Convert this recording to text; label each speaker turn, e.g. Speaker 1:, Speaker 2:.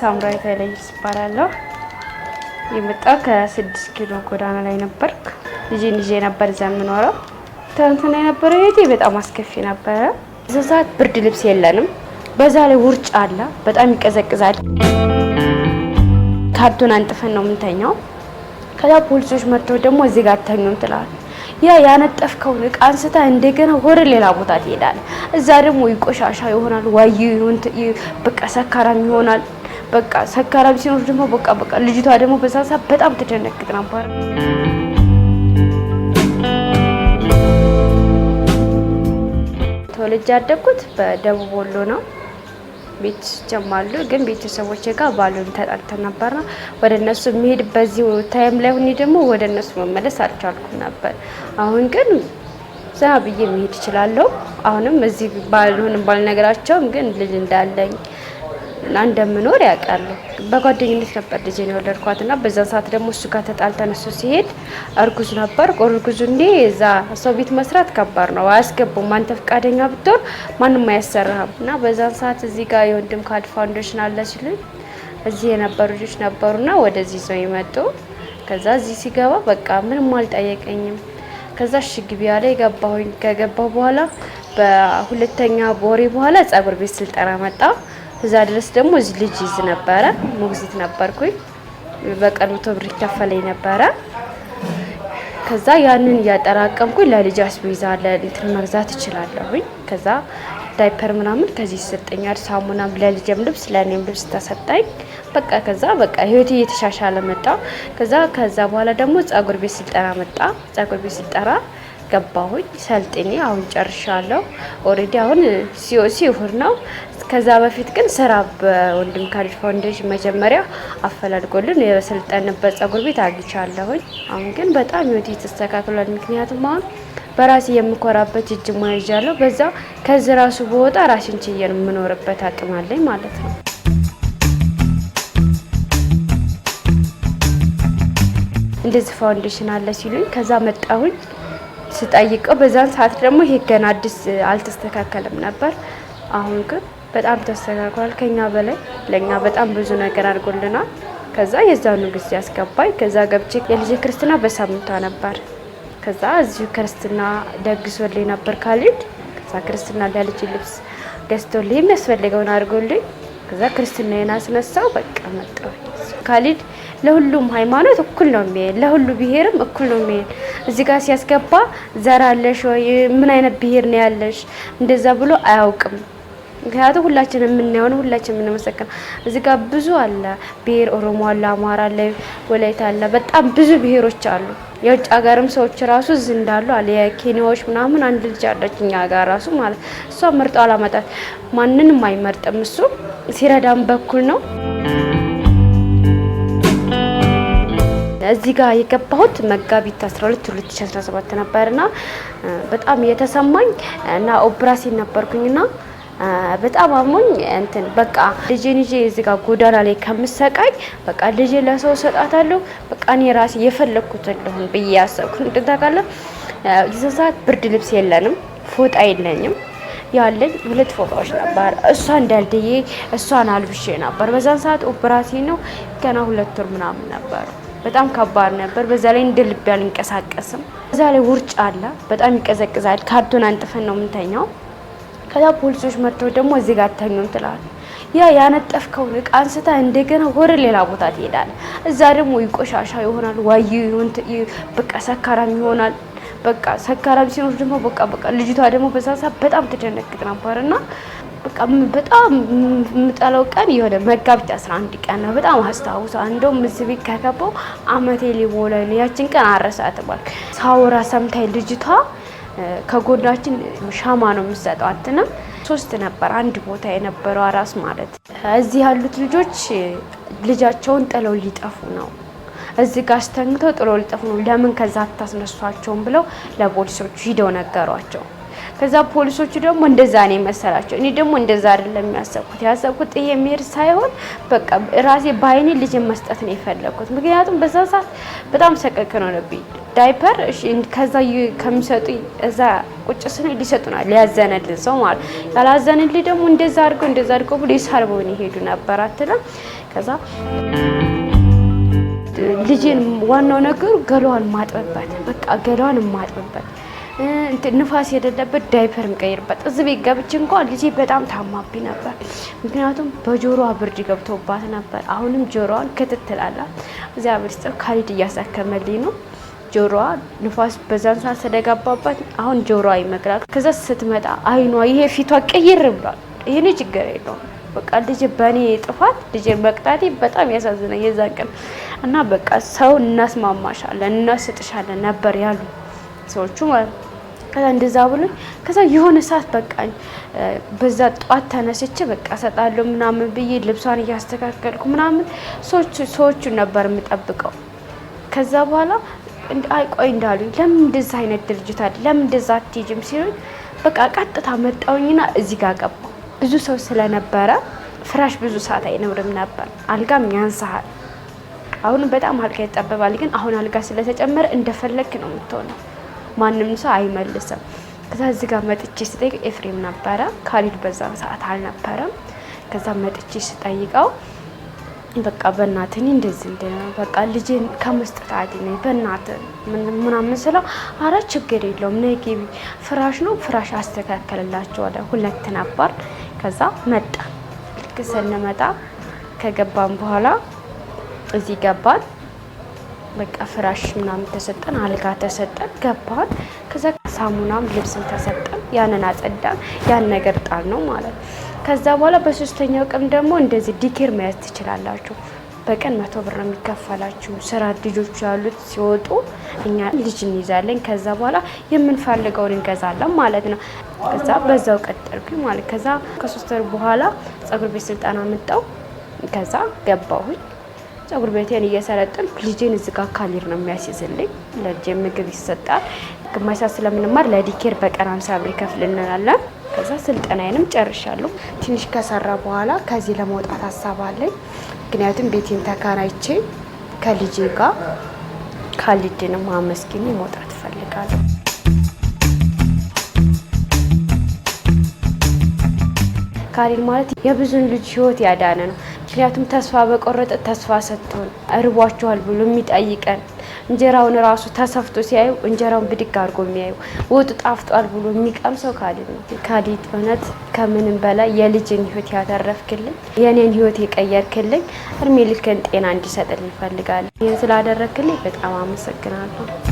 Speaker 1: ሳምራዊት ኃይለየሱስ እባላለሁ። የመጣው ከ6 ኪሎ ጎዳና ላይ ነበርኩ። ልጄን ይዤ ነበር እዛ የምኖረው። ትናንትና የነበረው ህይወቴ በጣም አስከፊ ነበረ። እዛ ሰዓት ብርድ ልብስ የለንም። በዛ ላይ ውርጭ አለ፣ በጣም ይቀዘቅዛል። ካርቶን አንጥፈን ነው የምንተኛው። ከዛ ፖሊሶች መጥተው ደግሞ እዚህ ጋር ተኙም ትላል። ያ ያነጠፍከውን እቃ አንስታ እንደገና ወደ ሌላ ቦታ ትሄዳለህ። እዛ ደግሞ ይቆሻሻ ይሆናል፣ ዋዩ ይሁን በቃ ሰካራም ይሆናል። በቃ ሰካራም ሲኖር ደግሞ በቃ ልጅቷ ደግሞ በዛ ሰዓት በጣም ተደነቅጥ ነበር። ተወልጄ ያደግኩት በደቡብ ወሎ ነው። ቤት ጀማሉ ግን ቤተሰቦቼ ጋር ባሉን ተጣልተን ነበርና ወደ እነሱ መሄድ በዚህ ታይም ላይ ሆኜ ደግሞ ወደ እነሱ መመለስ አልቻልኩም ነበር። አሁን ግን ዘና ብዬ መሄድ እችላለሁ። አሁንም እዚህ ባልሆንም ባልነግራቸውም ግን ልጅ እንዳለኝ እና እንደምኖር ያውቃሉ። በጓደኝነት ነበር ልጄን የወለድኳትና በዛ ሰዓት ደግሞ እሱ ጋር ተጣልተን እሱ ሲሄድ እርጉዝ ነበር። እርጉዝ እንዴ እዛ ሰው ቤት መስራት ከባድ ነው፣ አያስገቡም። አንተ ፈቃደኛ ብትሆን ማንም አያሰራህም። እና በዛ ሰዓት እዚህ ጋር የወንድም ካድ ፋውንዴሽን አለ ሲሉኝ እዚህ የነበሩ ልጆች ነበሩና ወደዚህ ሰው ይመጡ። ከዛ እዚህ ሲገባ በቃ ምንም አልጠየቀኝም። ከዛ እሺ ግቢ ያለ ገባሁኝ። ከገባሁ በኋላ በሁለተኛ ወሬ በኋላ ጸጉር ቤት ስልጠና መጣ። እዛ ድረስ ደግሞ እዚህ ልጅ ይዝ ነበረ። ሞግዚት ነበርኩኝ። በቀን 100 ብር ይከፈለኝ ነበረ። ከዛ ያንን እያጠራቀምኩኝ ለልጅ አስቤዛ ለእንትን መግዛት እችላለሁኝ። ከዛ ዳይፐር ምናምን ከዚህ ይሰጠኛል፣ ሳሙናም ለልጅም ልብስ ለኔም ልብስ ተሰጣኝ። ከዛ ህይወቴ እየተሻሻለ መጣ። ከዛ በኋላ ደግሞ ጸጉር ቤት ስልጠና መጣ። ጸጉር ቤት ስልጠና ገባሁኝ። ሰልጥኔ አሁን ጨርሻለሁ። ኦሬዲ አሁን ሲኦሲ እሁድ ነው። ከዛ በፊት ግን ስራ በወንድም ካድ ፋውንዴሽን መጀመሪያ አፈላልጎልን የሰልጠንበት ጸጉር ቤት አግኝቻለሁኝ። አሁን ግን በጣም ህይወቴ ተስተካክሏል። ምክንያቱም አሁን በራሴ የምኮራበት እጅ ሙያ ይዣለሁ። በዛ ከዚህ ራሱ በወጣ ራሴን ችዬ የምኖርበት አቅም አለኝ ማለት ነው። እንደዚህ ፋውንዴሽን አለ ሲሉኝ ከዛ መጣሁኝ። ስጠይቀው በዛን ሰዓት ደግሞ ይሄ ገና አዲስ አልተስተካከለም ነበር። አሁን ግን በጣም ተስተካክሏል። ከኛ በላይ ለኛ በጣም ብዙ ነገር አድርጎልናል። ከዛ የዛኑ ጊዜ ያስገባኝ። ከዛ ገብቼ የልጅ ክርስትና በሳምንቷ ነበር። ከዛ እዚሁ ክርስትና ደግሶልኝ ነበር ካሊድ። ከዛ ክርስትና ለልጅ ልብስ ገዝቶልኝ የሚያስፈልገውን አድርጎልኝ ከዛ ክርስትናዬን አስነሳው። በቃ መጣሁ። ካሊድ ለሁሉም ሃይማኖት እኩል ነው የሚሄድ፣ ለሁሉ ብሄርም እኩል ነው የሚሄድ። እዚህ ጋር ሲያስገባ ዘር አለሽ ወይ ምን አይነት ብሄር ነው ያለሽ እንደዛ ብሎ አያውቅም። ምክንያቱም ሁላችን የምናየው ነው፣ ሁላችን የምንመሰክረው። እዚህ ጋር ብዙ አለ ብሄር፣ ኦሮሞ አለ፣ አማራ አለ፣ ወላይታ አለ፣ በጣም ብዙ ብሄሮች አሉ። የውጭ ሀገርም ሰዎች ራሱ እዚህ እንዳሉ አለ። የኬንያዎች ምናምን አንድ ልጅ አለች እኛ ጋር ራሱ ማለት እሷ መርጦ አላመጣት ማንንም አይመርጥም። እሱ ሲረዳም በኩል ነው። እዚህ ጋር የገባሁት መጋቢት 12 2017 ነበርና በጣም የተሰማኝ እና ኦፕራሲዮን ነበርኩኝና በጣም አሞኝ እንትን በቃ ልጄን ይዤ እዚህ ጋር ጎዳና ላይ ከምሰቃይ በቃ ልጄ ለሰው ሰጣታለሁ። በቃ እኔ ራሴ የፈለኩትን ልሁን ብዬ ያሰብኩት እንደታውቃለ። የዛ ሰዓት ብርድ ልብስ የለንም፣ ፎጣ የለኝም። ያለኝ 2 ፎጣዎች ነበር። እሷን እንዳልደዬ እሷን አልብሼ ነበር። በዛን ሰዓት ኦፕራሲዮን ነው፣ ገና 2 ወር ምናምን ነበር። በጣም ከባድ ነበር። በዛ ላይ እንደ ልብ ያልንቀሳቀስም። በዛ ላይ ውርጭ አለ፣ በጣም ይቀዘቅዛል። ካርቶን አንጥፈን ነው የምንተኛው። ከዛ ፖሊሶች መጥተው ደግሞ እዚህ ጋር ተኙም ትላል። ያ ያነጠፍከውን እቃ አንስታ እንደገና ወደ ሌላ ቦታ ትሄዳለህ። እዛ ደግሞ ይቆሻሻ ይሆናል፣ ዋዩ ይሁን በቃ ሰካራም ይሆናል። በቃ ሰካራም ሲኖር ደግሞ በቃ ልጅቷ ደግሞ በዛ ሰዓት በጣም ተደነቅጥ ነበርና በቃ በጣም የምጠላው ቀን የሆነ መጋቢት 11 ቀን ነው። በጣም አስታውሳለሁ። እንደውም እዚህ ቤት ከገባሁ አመቴ ሊሞላኝ ያችን ቀን አረሳትም። ሳውራ ሰምታይ ልጅቷ ከጎናችን ሻማ ነው የምትሰጠው። አትንም 3 ነበር አንድ ቦታ የነበረው አራስ ማለት። እዚህ ያሉት ልጆች ልጃቸውን ጥለው ሊጠፉ ነው፣ እዚህ ጋር አስተኝተው ጥለው ሊጠፉ ነው። ለምን ከዛ አታስነሷቸውም ብለው ለፖሊሶቹ ሂደው ነገሯቸው። ከዛ ፖሊሶቹ ደግሞ እንደዛ ነው መሰላቸው። እኔ ደግሞ እንደዛ አይደለም ያሰብኩት ይሄ ሜር ሳይሆን በቃ ራሴ ባይኔ ልጅ መስጠት ነው የፈለኩት። ምክንያቱም በዛ ሰዓት በጣም ሰቀቀነ ነብይ ዳይፐር ከዛ ከሚሰጡ እዛ ቁጭ ስነ ሊሰጡናል ሊያዘነልን ሰው ማለት ያላዘነልን ደግሞ እንደዛ አድርገው ብሎ ይሳርበውን ይሄዱ ነበር አትለም። ከዛ ልጄን ዋናው ነገሩ ገላዋን ማጥበበት በቃ ገላዋን ማጥበበት ንፋስ የሌለበት ዳይፐር ምቀይርበት እዚህ ቤት ገብቼ እንኳን ልጄ በጣም ታማብኝ ነበር። ምክንያቱም በጆሮዋ ብርድ ገብቶባት ነበር። አሁንም ጆሮዋን ክትትላላት እዚያ ብርስጥ ካሊድ እያሳከመልኝ ነው። ጆሮዋ ንፋስ በዛን ሰዓት ስለገባባት አሁን ጆሮዋ ይመግራል። ከዛ ስትመጣ አይኗ ይሄ ፊቷ ቀይር ብሏል። ይሄኔ ችግር የለውም በቃ ልጅ በኔ ጥፋት ልጅ መቅጣቴ በጣም ያሳዝናል የዛን ቀን እና በቃ ሰው እናስማማሻለን እናስጥሻለን ነበር ያሉ ሰዎቹ ማለት ነው። ከዛ እንደዛ ብሎኝ ከዛ የሆነ ሰዓት በቃኝ በዛ ጧት ተነስቼ በቃ ሰጣለሁ ምናምን ብዬ ልብሷን እያስተካከልኩ ምናምን ሰዎቹ ነበር የምጠብቀው። ከዛ በኋላ አይ ቆይ እንዳሉኝ ለምን እንደዛ አይነት ድርጅት አይደል ለምን እንደዛ አትሄጂም ሲሉኝ በቃ ቀጥታ መጣውኝና እዚህ ጋር ገባሁ። ብዙ ሰው ስለነበረ ፍራሽ ብዙ ሰዓት አይኖርም ነበር። አልጋም ያንሳል። አሁን በጣም አልጋ ይጠበባል፣ ግን አሁን አልጋ ስለተጨመረ እንደፈለክ ነው የምትሆነው። ማንም ሰው አይመልስም። ከዛ እዚህ ጋር መጥቼ ስጠይቅ ኤፍሬም ነበረ፣ ካሊድ በዛን ሰዓት አልነበረም። ከዛ መጥቼ ስጠይቀው በቃ በእናትህ እንደዚህ በቃ ልጄን ከመስጠት አድነኝ በእናትህ ምናምን ስለው አረ ችግር የለውም ነይ ግቢ፣ ፍራሽ ነው ፍራሽ አስተካከልላቸዋለሁ። 2 ነበር። ከዛ መጣ። ልክ ስንመጣ ከገባን በኋላ እዚህ ገባን። በቃ ፍራሽ ምናምን ተሰጠን፣ አልጋ ተሰጠን፣ ገባን። ከዛ ሳሙናም ልብስም ተሰጠን። ያንን አጸዳን፣ ያን ነገር ጣል ነው ማለት ነው። ከዛ በኋላ በሶስተኛው ቀን ደግሞ እንደዚህ ዲኬር መያዝ ትችላላችሁ። በቀን 100 ብር ነው የሚከፈላችሁ። ስራ ልጆች ያሉት ሲወጡ እኛ ልጅ እንይዛለን። ከዛ በኋላ የምንፈልገውን እንገዛለን ማለት ነው። ከዛ በዛው ቀጠልኩኝ ማለት ከዛ ከ3 ወር በኋላ ጸጉር ቤት ስልጠና መጣው። ከዛ ገባሁኝ ጸጉር ቤቴን እየሰለጠንኩ ልጄን እዚህ ጋር ካሊድ ነው የሚያስይዝልኝ። ለልጄ ምግብ ይሰጣል። ግማሽ ሰዓት ስለምንማር ለዲኬር በቀን 50 ብር ይከፍልልናል። ከዛ ስልጠናዬንም ጨርሻለሁ። ትንሽ ከሰራ በኋላ ከዚህ ለመውጣት ሀሳብ አለኝ። ምክንያቱም ቤቴን ተከራይቼ ከልጄ ጋር ካሊድንም አመስግኜ መውጣት እፈልጋለሁ። ካሊድ ማለት የብዙን ልጅ ህይወት ያዳነ ነው። ምክንያቱም ተስፋ በቆረጠ ተስፋ ሰጥቶን እርቧቸዋል ብሎ የሚጠይቀን እንጀራውን ራሱ ተሰፍቶ ሲያዩ እንጀራውን ብድግ አድርጎ የሚያዩ ወጡ ጣፍጧል ብሎ የሚቀምሰው ካሊድ ነው። ካሊድ እውነት ከምንም በላይ የልጅን ህይወት ያተረፍክልኝ፣ የኔን ህይወት የቀየርክልኝ፣ እድሜ ልክን ጤና እንዲሰጥልኝ እፈልጋለሁ። ይህን ስላደረክልኝ በጣም አመሰግናለሁ።